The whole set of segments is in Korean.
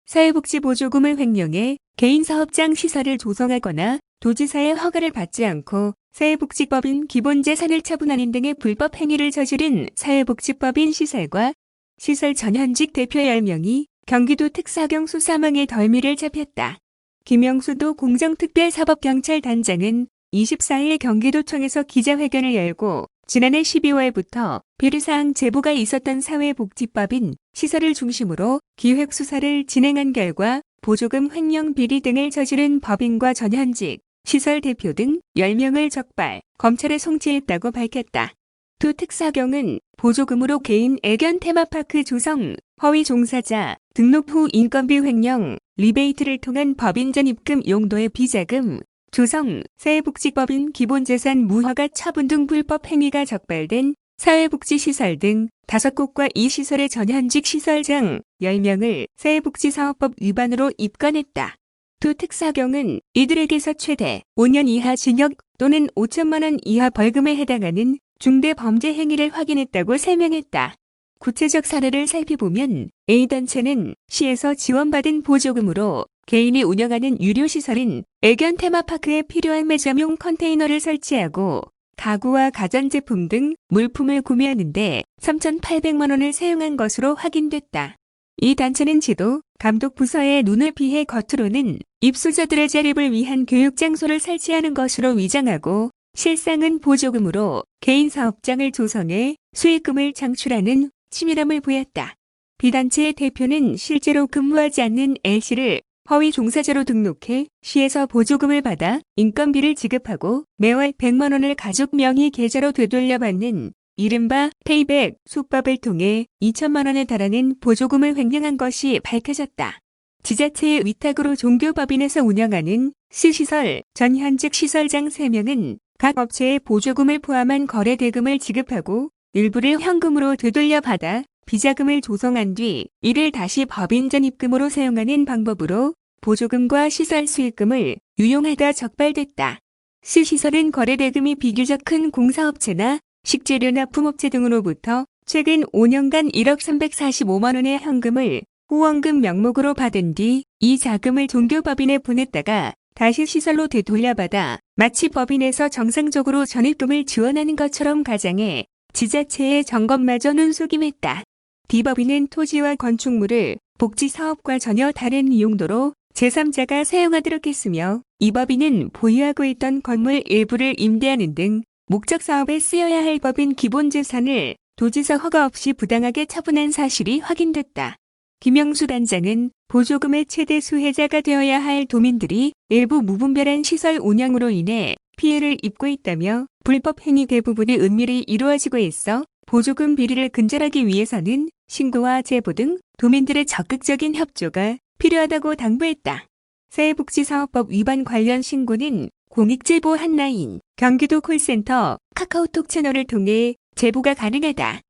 사회복지보조금을 횡령해 개인사업장 시설을 조성하거나 도지사의 허가를 받지 않고 사회복지법인 기본재산을 처분하는 등의 불법 행위를 저지른 사회복지법인 시설과 시설 전현직 대표 10명이 경기도 특사경 수사망에 덜미를 잡혔다. 김영수도 공정특별사법경찰단장은 24일 경기도청에서 기자회견을 열고 지난해 12월부터 비리사항 제보가 있었던 사회복지법인 시설을 중심으로 기획수사를 진행한 결과 보조금 횡령 비리 등을 저지른 법인과 전현직, 시설 대표 등 10명을 적발, 검찰에 송치했다고 밝혔다. 두 특사경은 보조금으로 개인 애견 테마파크 조성, 허위 종사자, 등록 후 인건비 횡령, 리베이트를 통한 법인 전입금 용도의 비자금, 조성, 사회복지법인 기본재산 무허가 처분 등 불법 행위가 적발된 사회복지시설 등 5곳과 이 시설의 전현직 시설장 10명을 사회복지사업법 위반으로 입건했다. 두 특사경은 이들에게서 최대 5년 이하 징역 또는 5천만 원 이하 벌금에 해당하는 중대 범죄 행위를 확인했다고 설명했다. 구체적 사례를 살펴보면 A단체는 시에서 지원받은 보조금으로 개인이 운영하는 유료시설인 애견 테마파크에 필요한 매점용 컨테이너를 설치하고 가구와 가전제품 등 물품을 구매하는데 3,800만 원을 사용한 것으로 확인됐다. 이 단체는 지도, 감독 부서의 눈을 피해 겉으로는 입소자들의 자립을 위한 교육장소를 설치하는 것으로 위장하고 실상은 보조금으로 개인 사업장을 조성해 수익금을 창출하는 치밀함을 보였다. B단체의 대표는 실제로 근무하지 않는 L씨를 허위 종사자로 등록해 시에서 보조금을 받아 인건비를 지급하고 매월 100만 원을 가족 명의 계좌로 되돌려받는 이른바 페이백 수법을 통해 2천만 원에 달하는 보조금을 횡령한 것이 밝혀졌다. 지자체의 위탁으로 종교법인에서 운영하는 C시설 전현직 시설장 3명은 각 업체에 보조금을 포함한 거래 대금을 지급하고 일부를 현금으로 되돌려받아 비자금을 조성한 뒤 이를 다시 법인 전입금으로 사용하는 방법으로 보조금과 시설 수익금을 유용하다 적발됐다. C시설은 거래 대금이 비교적 큰 공사업체나 식재료 납품업체 등으로부터 최근 5년간 1억 345만 원의 현금을 후원금 명목으로 받은 뒤 이 자금을 종교법인에 보냈다가 다시 시설로 되돌려받아 마치 법인에서 정상적으로 전입금을 지원하는 것처럼 가장해 지자체의 점검마저 눈속임했다. D법인은 토지와 건축물을 복지사업과 전혀 다른 용도로 제3자가 사용하도록 했으며 이 법인은 보유하고 있던 건물 일부를 임대하는 등 목적 사업에 쓰여야 할 법인 기본재산을 도지사 허가 없이 부당하게 처분한 사실이 확인됐다. 김영수 단장은 보조금의 최대 수혜자가 되어야 할 도민들이 일부 무분별한 시설 운영으로 인해 피해를 입고 있다며 불법 행위 대부분이 은밀히 이루어지고 있어 보조금 비리를 근절하기 위해서는 신고와 제보 등 도민들의 적극적인 협조가 필요하다고 당부했다. 사회복지사업법 위반 관련 신고는 공익제보 핫라인, 경기도 콜센터, 카카오톡 채널을 통해 제보가 가능하다.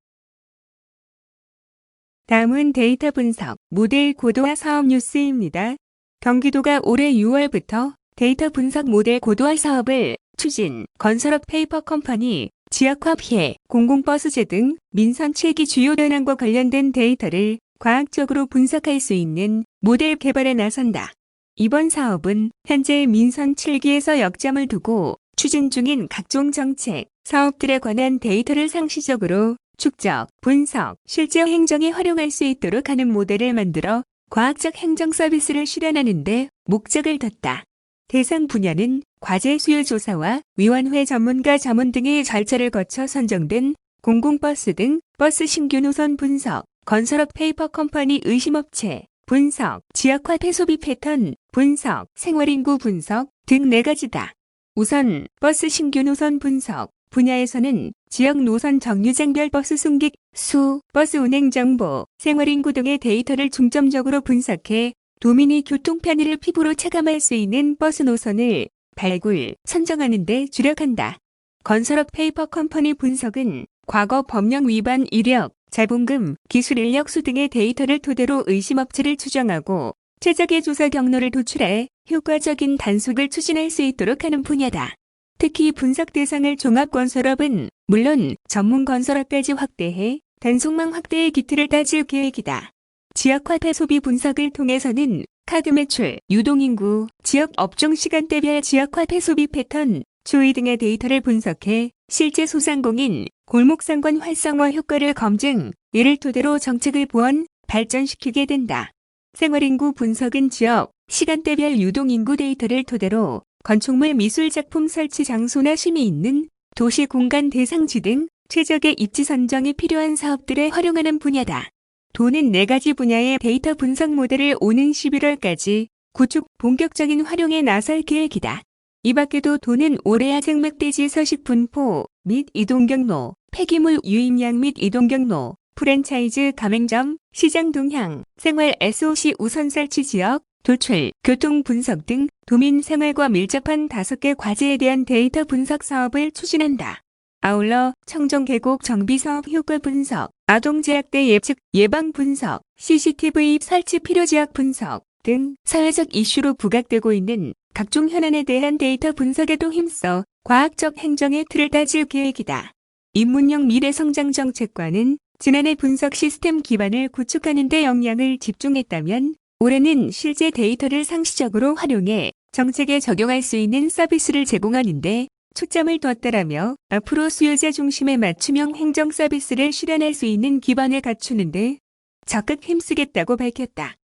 다음은 데이터 분석, 모델 고도화 사업 뉴스입니다. 경기도가 올해 6월부터 데이터 분석 모델 고도화 사업을 추진, 건설업 페이퍼 컴퍼니, 지역화 피해, 공공버스제 등 민선 7기 주요 현황과 관련된 데이터를 과학적으로 분석할 수 있는 모델 개발에 나선다. 이번 사업은 현재 민선 7기에서 역점을 두고 추진 중인 각종 정책, 사업들에 관한 데이터를 상시적으로 축적, 분석, 실제 행정에 활용할 수 있도록 하는 모델을 만들어 과학적 행정 서비스를 실현하는 데 목적을 뒀다. 대상 분야는 과제 수요 조사와 위원회 전문가 자문 등의 절차를 거쳐 선정된 공공버스 등 버스 신규 노선 분석, 건설업 페이퍼 컴퍼니 의심업체 분석, 지역화 폐소비 패턴 분석, 생활인구 분석 등 4가지다. 우선 버스 신규 노선 분석 분야에서는 지역 노선 정류장별 버스 승객 수, 버스 운행 정보, 생활인구 등의 데이터를 중점적으로 분석해 도민이 교통 편의를 피부로 체감할 수 있는 버스 노선을 발굴, 선정하는 데 주력한다. 건설업 페이퍼 컴퍼니 분석은 과거 법령 위반 이력, 자본금, 기술 인력 수 등의 데이터를 토대로 의심업체를 추정하고 최적의 조사 경로를 도출해 효과적인 단속을 추진할 수 있도록 하는 분야다. 특히 분석 대상을 종합건설업은 물론 전문건설업까지 확대해 단속망 확대의 기틀을 다질 계획이다. 지역화폐 소비 분석을 통해서는 카드 매출, 유동인구, 지역 업종 시간대별 지역화폐 소비 패턴, 추이 등의 데이터를 분석해 실제 소상공인, 골목상권 활성화 효과를 검증, 이를 토대로 정책을 보완, 발전시키게 된다. 생활인구 분석은 지역, 시간대별 유동인구 데이터를 토대로 건축물 미술작품 설치 장소나 쉼이 있는 도시 공간 대상지 등 최적의 입지 선정이 필요한 사업들에 활용하는 분야다. 도는 4가지 분야의 데이터 분석 모델을 오는 11월까지 구축 본격적인 활용에 나설 계획이다. 이 밖에도 도는 올해 아쟁맥대지 서식 분포 및 이동 경로, 폐기물 유입량 및 이동 경로, 프랜차이즈 가맹점, 시장 동향, 생활 SOC 우선 설치 지역, 도출, 교통 분석 등 도민 생활과 밀접한 5개 과제에 대한 데이터 분석 사업을 추진한다. 아울러 청정 계곡 정비 사업 효과 분석, 아동제약대 예측 예방 분석, CCTV 설치 필요 지역 분석 등 사회적 이슈로 부각되고 있는 각종 현안에 대한 데이터 분석에도 힘써 과학적 행정의 틀을 다질 계획이다. 입문형 미래성장 정책과는 지난해 분석 시스템 기반을 구축하는 데 역량을 집중했다면 올해는 실제 데이터를 상시적으로 활용해 정책에 적용할 수 있는 서비스를 제공하는 데 초점을 뒀다라며 앞으로 수요자 중심의 맞춤형 행정 서비스를 실현할 수 있는 기반을 갖추는 데 적극 힘쓰겠다고 밝혔다.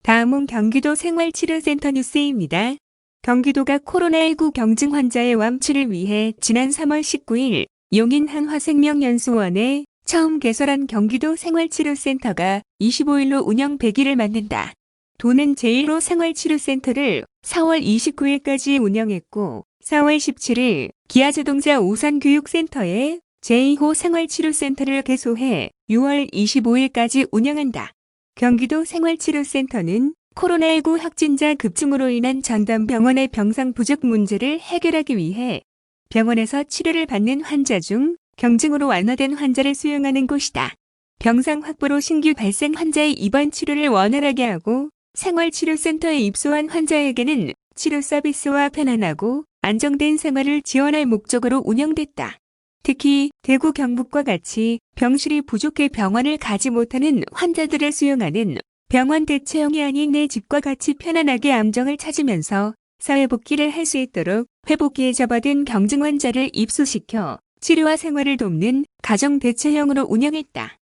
다음은 경기도 생활치료센터 뉴스입니다. 경기도가 코로나19 경증 환자의 완치를 위해 지난 3월 19일 용인 한화생명연수원에 처음 개설한 경기도 생활치료센터가 25일로 운영 100일을 맞는다. 도는 제1호 생활치료센터를 4월 29일까지 운영했고 4월 17일 기아자동차 우선교육센터에 제2호 생활치료센터를 개소해 6월 25일까지 운영한다. 경기도 생활치료센터는 코로나19 확진자 급증으로 인한 전담병원의 병상 부족 문제를 해결하기 위해 병원에서 치료를 받는 환자 중 경증으로 완화된 환자를 수용하는 곳이다. 병상 확보로 신규 발생 환자의 입원 치료를 원활하게 하고 생활치료센터에 입소한 환자에게는 치료 서비스와 편안하고 안정된 생활을 지원할 목적으로 운영됐다. 특히 대구 경북과 같이 병실이 부족해 병원을 가지 못하는 환자들을 수용하는 병원 대체형이 아닌 내 집과 같이 편안하게 암정을 찾으면서 사회복귀를 할 수 있도록 회복기에 접어든 경증 환자를 입소시켜 치료와 생활을 돕는 가정 대체형으로 운영했다.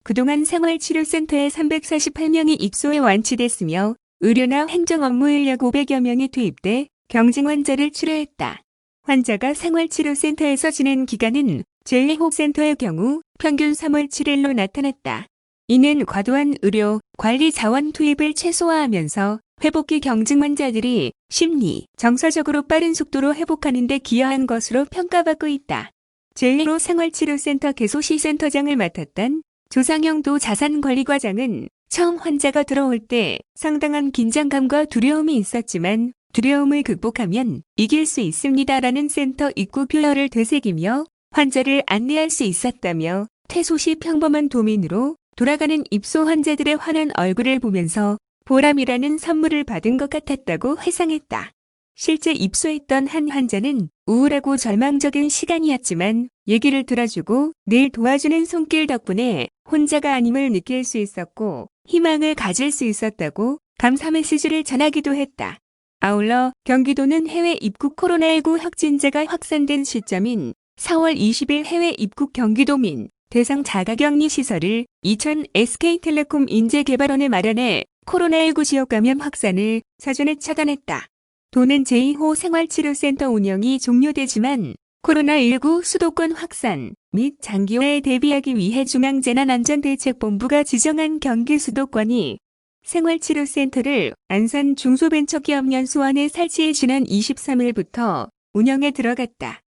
그동안 생활치료센터에 348명이 입소해 완치됐으며 의료나 행정 업무 인력 500여 명이 투입돼 경증 환자를 치료했다. 환자가 생활치료센터에서 지낸 기간은 제1호 센터의 경우 평균 3월 7일로 나타났다. 이는 과도한 의료, 관리 자원 투입을 최소화하면서 회복기 경증 환자들이 심리, 정서적으로 빠른 속도로 회복하는 데 기여한 것으로 평가받고 있다. 제1호 생활치료센터 개소시센터장을 맡았던 조상영도 자산관리과장은 처음 환자가 들어올 때 상당한 긴장감과 두려움이 있었지만 두려움을 극복하면 이길 수 있습니다라는 센터 입구 표어를 되새기며 환자를 안내할 수 있었다며 퇴소 시 평범한 도민으로 돌아가는 입소 환자들의 환한 얼굴을 보면서 보람이라는 선물을 받은 것 같았다고 회상했다. 실제 입소했던 한 환자는 우울하고 절망적인 시간이었지만 얘기를 들어주고 늘 도와주는 손길 덕분에 혼자가 아님을 느낄 수 있었고 희망을 가질 수 있었다고 감사 메시지를 전하기도 했다. 아울러 경기도는 해외 입국 코로나19 확진자가 확산된 시점인 4월 20일 해외 입국 경기도민 대상 자가격리 시설을 이천 SK텔레콤 인재개발원에 마련해 코로나19 지역 감염 확산을 사전에 차단했다. 도는 제2호 생활치료센터 운영이 종료되지만 코로나19 수도권 확산 및 장기화에 대비하기 위해 중앙재난안전대책본부가 지정한 경기 수도권이 생활치료센터를 안산 중소벤처기업연수원에 설치해 지난 23일부터 운영에 들어갔다.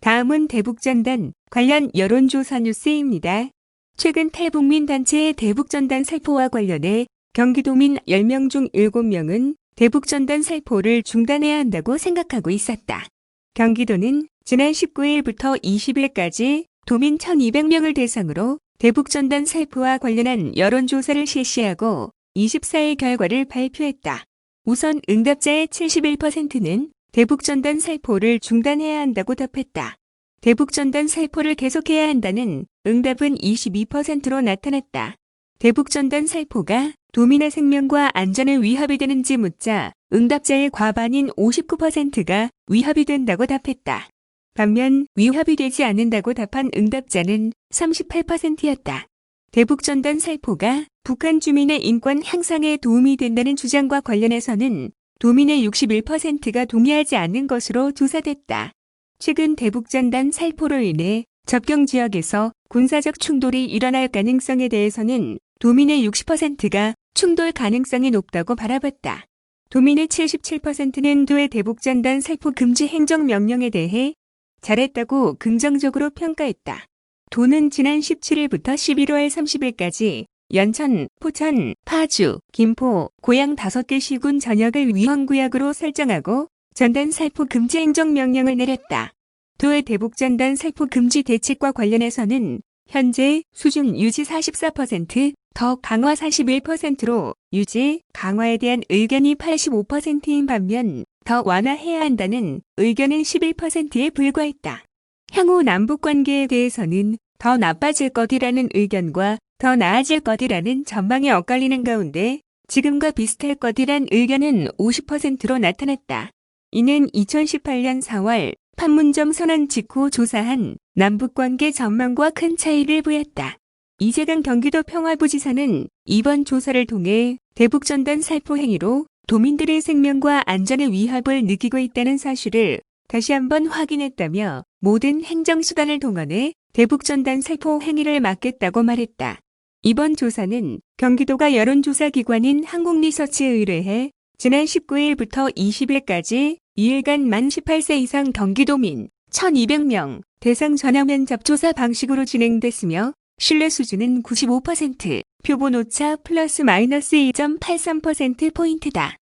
다음은 대북전단 관련 여론조사 뉴스입니다. 최근 탈북민단체의 대북전단 살포와 관련해 경기도민 10명 중 7명은 대북전단 살포를 중단해야 한다고 생각하고 있었다. 경기도는 지난 19일부터 20일까지 도민 1,200명을 대상으로 대북전단 살포와 관련한 여론조사를 실시하고 24일 결과를 발표했다. 우선 응답자의 71%는 대북전단 살포를 중단해야 한다고 답했다. 대북전단 살포를 계속해야 한다는 응답은 22%로 나타났다. 대북전단 살포가 도민의 생명과 안전에 위협이 되는지 묻자 응답자의 과반인 59%가 위협이 된다고 답했다. 반면 위협이 되지 않는다고 답한 응답자는 38%였다. 대북전단 살포가 북한 주민의 인권 향상에 도움이 된다는 주장과 관련해서는 도민의 61%가 동의하지 않는 것으로 조사됐다. 최근 대북전단 살포로 인해 접경 지역에서 군사적 충돌이 일어날 가능성에 대해서는 도민의 60%가 충돌 가능성이 높다고 바라봤다. 도민의 77%는 도의 대북전단 살포 금지 행정명령에 대해 잘했다고 긍정적으로 평가했다. 도는 지난 17일부터 11월 30일까지 연천, 포천, 파주, 김포, 고양 5개 시군 전역을 위험구역으로 설정하고 전단 살포 금지 행정명령을 내렸다. 도의 대북전단 살포 금지 대책과 관련해서는 현재 수준 유지 44%, 더 강화 41%로 유지, 강화에 대한 의견이 85%인 반면 더 완화해야 한다는 의견은 11%에 불과했다. 향후 남북관계에 대해서는 더 나빠질 것이라는 의견과 더 나아질 것이라는 전망이 엇갈리는 가운데 지금과 비슷할 것이란 의견은 50%로 나타났다. 이는 2018년 4월 판문점 선언 직후 조사한 남북관계 전망과 큰 차이를 보였다. 이재강 경기도 평화부지사는 이번 조사를 통해 대북전단 살포 행위로 도민들의 생명과 안전의 위협을 느끼고 있다는 사실을 다시 한번 확인했다며 모든 행정수단을 동원해 대북전단 살포 행위를 막겠다고 말했다. 이번 조사는 경기도가 여론조사기관인 한국리서치에 의뢰해 지난 19일부터 20일까지 2일간 만 18세 이상 경기도민 1,200명 대상 전화면접 조사 방식으로 진행됐으며 신뢰 수준은 95%, 표본 오차 플러스 마이너스 2.83%포인트다.